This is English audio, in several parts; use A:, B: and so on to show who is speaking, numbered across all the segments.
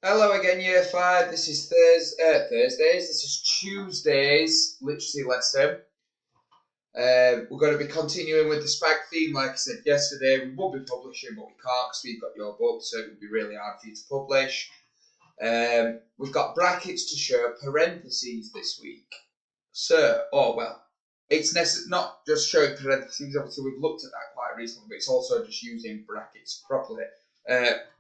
A: Hello again, Year 5. This is Thursdays. This is Tuesday's literacy lesson. We're going to be continuing with the SPAG theme. Like I said yesterday, we would be publishing, but we can't because we've got your book, so it would be really hard for you to publish. We've got brackets to show parentheses this week. It's not just showing parentheses. Obviously, we've looked at that quite recently, but it's also just using brackets properly.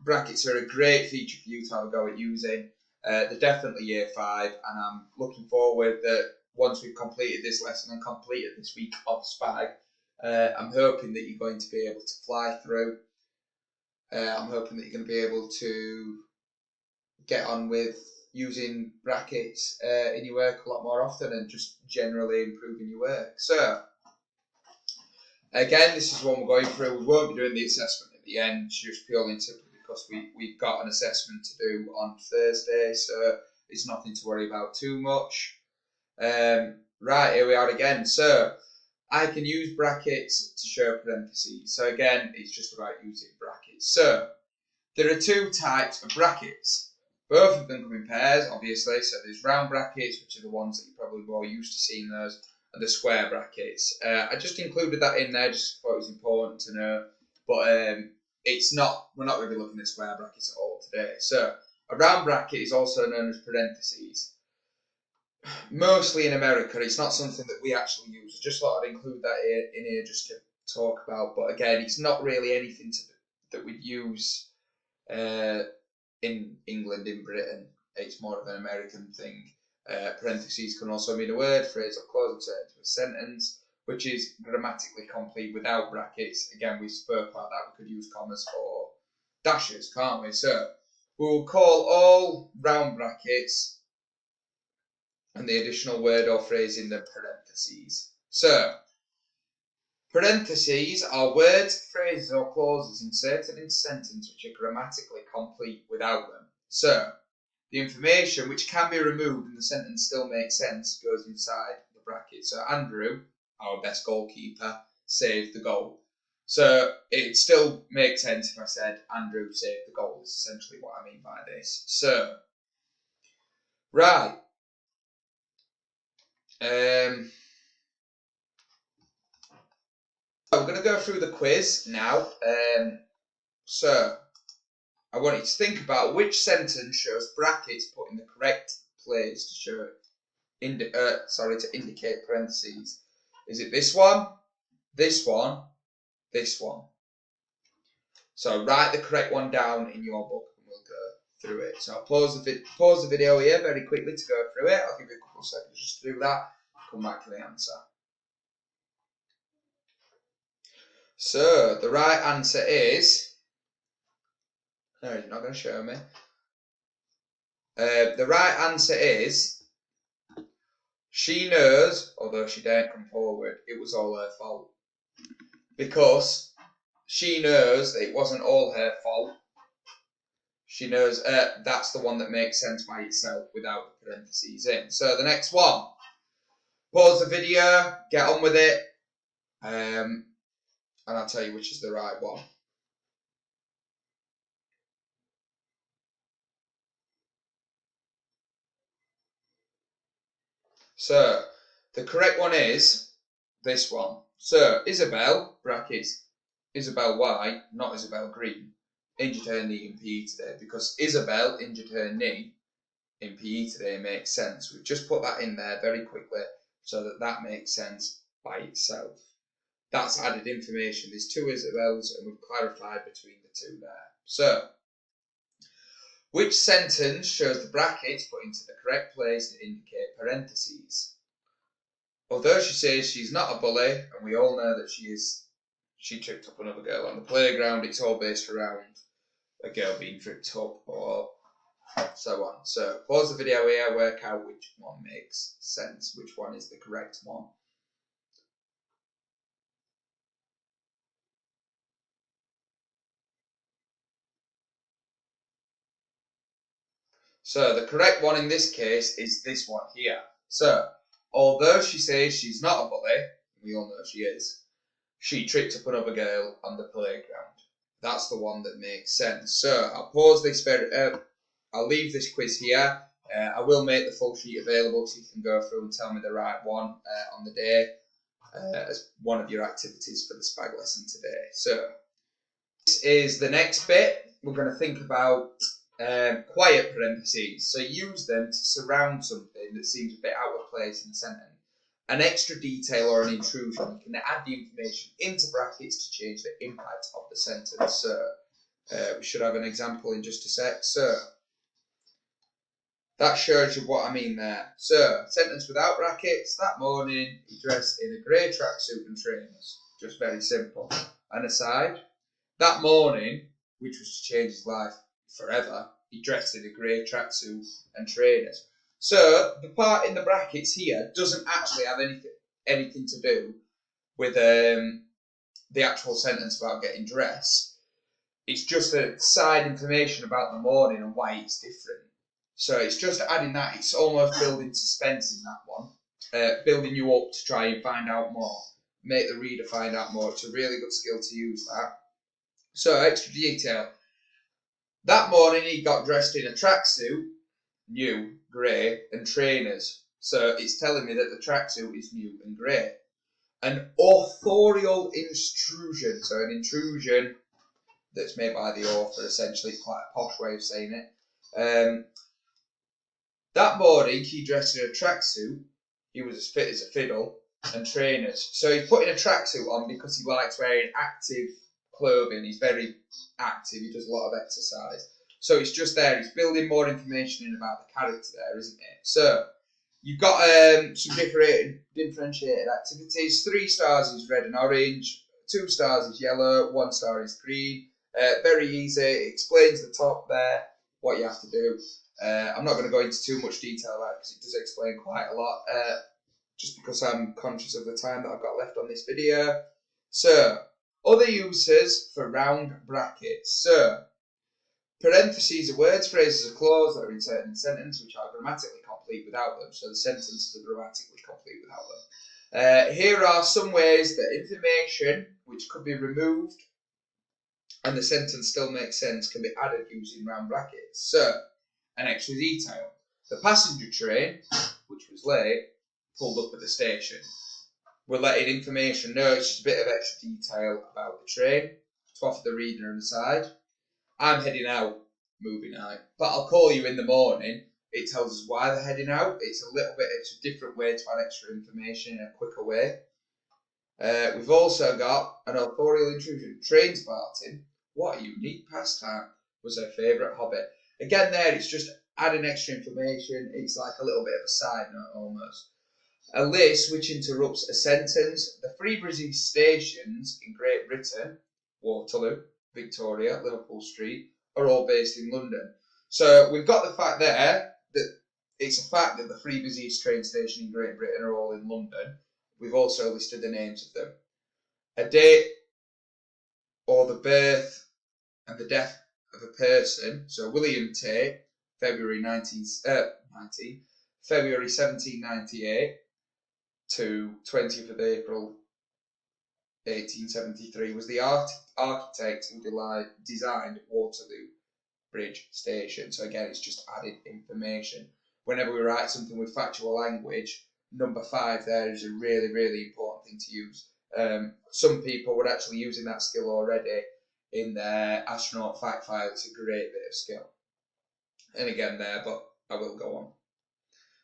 A: Brackets are a great feature for you to have a go at using. They're definitely Year 5, and I'm looking forward that once we've completed this lesson and completed this week of SPAG, I'm hoping that you're going to be able to fly through. I'm hoping that you're going to be able to get on with using brackets in your work a lot more often and just generally improving your work. So, again, this is one we're going through. We won't be doing the assessment at the end, just purely and simply because we've got an assessment to do on Thursday, so it's nothing to worry about too much. Right, here we are again. So, I can use brackets to show parentheses. So again, it's just about using brackets. So, there are two types of brackets. Both of them come in pairs, obviously. So there's round brackets, which are the ones that you're probably more used to seeing those, and the square brackets. I just included that in there just thought it was important to know. But it's not. We're not going to be looking at square brackets at all today. So a round bracket is also known as parentheses. Mostly in America, it's not something that we actually use. I just thought I'd include that in here just to talk about. But again, it's not really anything that we'd use in England, in Britain. It's more of an American thing. Parentheses can also mean a word, phrase, or closing sentence to a sentence, which is grammatically complete without brackets. Again, we spoke about that. We could use commas or dashes, can't we? So we'll call all round brackets and the additional word or phrase in the parentheses. So, parentheses are words, phrases, or clauses inserted in a sentence which are grammatically complete without them. So, the information which can be removed and the sentence still makes sense goes inside the bracket. So, Andrew, our best goalkeeper, saved the goal. So, it still makes sense if I said Andrew saved the goal, is essentially what I mean by this. So, right. We're going to go through the quiz now. So, I want you to think about which sentence shows brackets put in the correct place to show to indicate parentheses. Is it this one, this one, this one? So write the correct one down in your book and we'll go through it. So I'll pause the video here very quickly to go through it. I'll give you a couple of seconds just to do that. Come back to the answer. So the right answer is. No, you're not going to show me. The right answer is, she knows, although she daren't come forward, it was all her fault. Because she knows that it wasn't all her fault. She knows that's the one that makes sense by itself without the parentheses in. So the next one. Pause the video, get on with it, and I'll tell you which is the right one. So, the correct one is this one. So, Isabel, brackets, Isabel White, not Isabel Green, injured her knee in PE today. Because Isabel injured her knee in PE today makes sense. We've just put that in there very quickly so that makes sense by itself. That's added information. There's two Isabels and we've clarified between the two there. So, which sentence shows the brackets put into the correct place to indicate parentheses? Although she says she's not a bully, and we all know that she tripped up another girl on the playground, it's all based around a girl being tripped up or so on. So pause the video here, work out which one makes sense, which one is the correct one. So the correct one in this case is this one here. So, although she says she's not a bully, we all know she is, she tripped up another girl on the playground. That's the one that makes sense. So, I'll pause this I'll leave this quiz here. I will make the full sheet available so you can go through and tell me the right one on the day as one of your activities for the SPAG lesson today. So this is the next bit. We're going to think about quiet parentheses. So use them to surround something that seems a bit out of place in the sentence. An extra detail or an intrusion. You can add the information into brackets to change the impact of the sentence. So we should have an example in just a sec. So that shows you what I mean there. So, sentence without brackets. That morning, he dressed in a grey tracksuit and trainers. Just very simple. An aside. That morning, which was to change his life forever, he dressed in a grey tracksuit and trainers. So, the part in the brackets here doesn't actually have anything to do with the actual sentence about getting dressed. It's just a side information about the morning and why it's different. So it's just adding that. It's almost building suspense in that one. Building you up to try and find out more. Make the reader find out more. It's a really good skill to use that. So extra detail. That morning he got dressed in a tracksuit, new, grey, and trainers. So it's telling me that the tracksuit is new and grey. An authorial intrusion. So an intrusion that's made by the author, essentially. It's quite a posh way of saying it. That morning, he dressed in a tracksuit. He was as fit as a fiddle and trainers. So he's putting a tracksuit on because he likes wearing active clothing. He's very active. He does a lot of exercise. So it's just there. He's building more information in about the character there, isn't it? So you've got some differentiated activities. 3 stars is red and orange. 2 stars is yellow. 1 star is green. Very easy. It explains the top there, what you have to do. I'm not going to go into too much detail about it because it does explain quite a lot, just because I'm conscious of the time that I've got left on this video. So, other uses for round brackets. So, parentheses are words, phrases, or clauses that are inserted in a sentence which are grammatically complete without them. So, the sentences are grammatically complete without them. Here are some ways that information which could be removed and the sentence still makes sense can be added using round brackets. So, an extra detail. The passenger train, which was late, pulled up at the station. We're letting information know, it's just a bit of extra detail about the train to offer the reader an aside. I'm heading out, movie night, but I'll call you in the morning. It tells us why they're heading out. It's a different way to add extra information in a quicker way. We've also got an authorial intrusion. Train spotting. What a unique pastime. Was her favourite hobby. Again there, it's just adding extra information. It's like a little bit of a side note almost. A list which interrupts a sentence. The 3 British stations in Great Britain, Waterloo, Victoria, Liverpool Street, are all based in London. So we've got the fact there that it's a fact that the 3 busiest train stations in Great Britain are all in London. We've also listed the names of them. A date or the birth and the death of a person. So William Tate, February 1798 to 20th of April 1873 was the architect who designed Waterloo Bridge Station. So again, it's just added information. Whenever we write something with factual language, number 5 there is a really, really important thing to use. Some people were actually using that skill already in their astronaut fact file. It's a great bit of skill. And again there, but I will go on.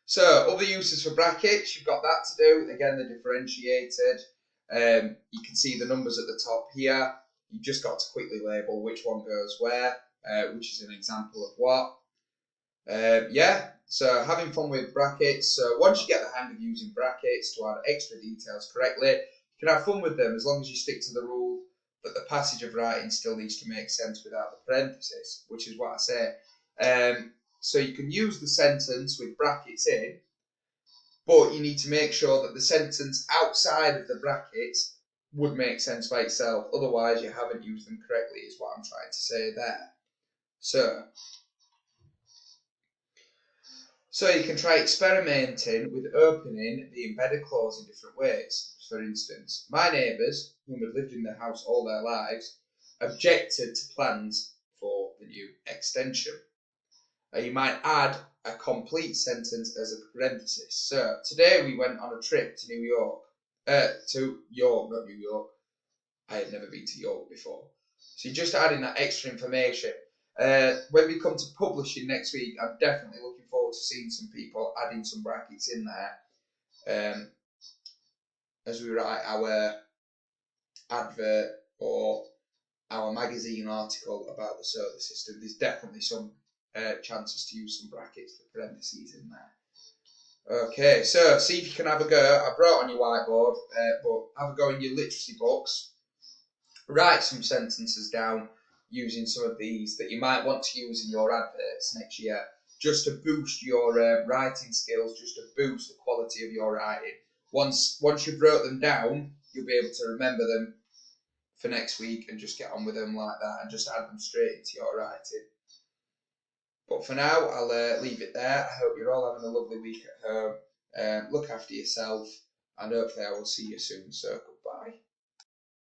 A: So, other uses for brackets, you've got that to do. Again, they're differentiated. You can see the numbers at the top here. You've just got to quickly label which one goes where, which is an example of what. So having fun with brackets. So once you get the hang of using brackets to add extra details correctly, you can have fun with them as long as you stick to the rule that the passage of writing still needs to make sense without the parenthesis, which is what I say. So you can use the sentence with brackets in, but you need to make sure that the sentence outside of the brackets would make sense by itself. Otherwise, you haven't used them correctly, is what I'm trying to say there. So you can try experimenting with opening the embedded clause in different ways. For instance, my neighbours, whom had lived in the house all their lives, objected to plans for the new extension. You might add a complete sentence as a parenthesis. So, today we went on a trip to New York. To York, not New York. I had never been to York before. So you're just adding that extra information. When we come to publishing next week, I'm definitely looking forward to seeing some people adding some brackets in there as we write our advert or our magazine article about the solar system. There's definitely some chances to use some brackets for parentheses in there. Okay, so see if you can have a go. I brought on your whiteboard, but have a go in your literacy books. Write some sentences down using some of these that you might want to use in your adverts next year, just to boost your writing skills, just to boost the quality of your writing. Once you've wrote them down, you'll be able to remember them for next week and just get on with them like that and just add them straight into your writing. But for now, I'll leave it there. I hope you're all having a lovely week at home. Look after yourself, and hopefully I will see you soon. So goodbye.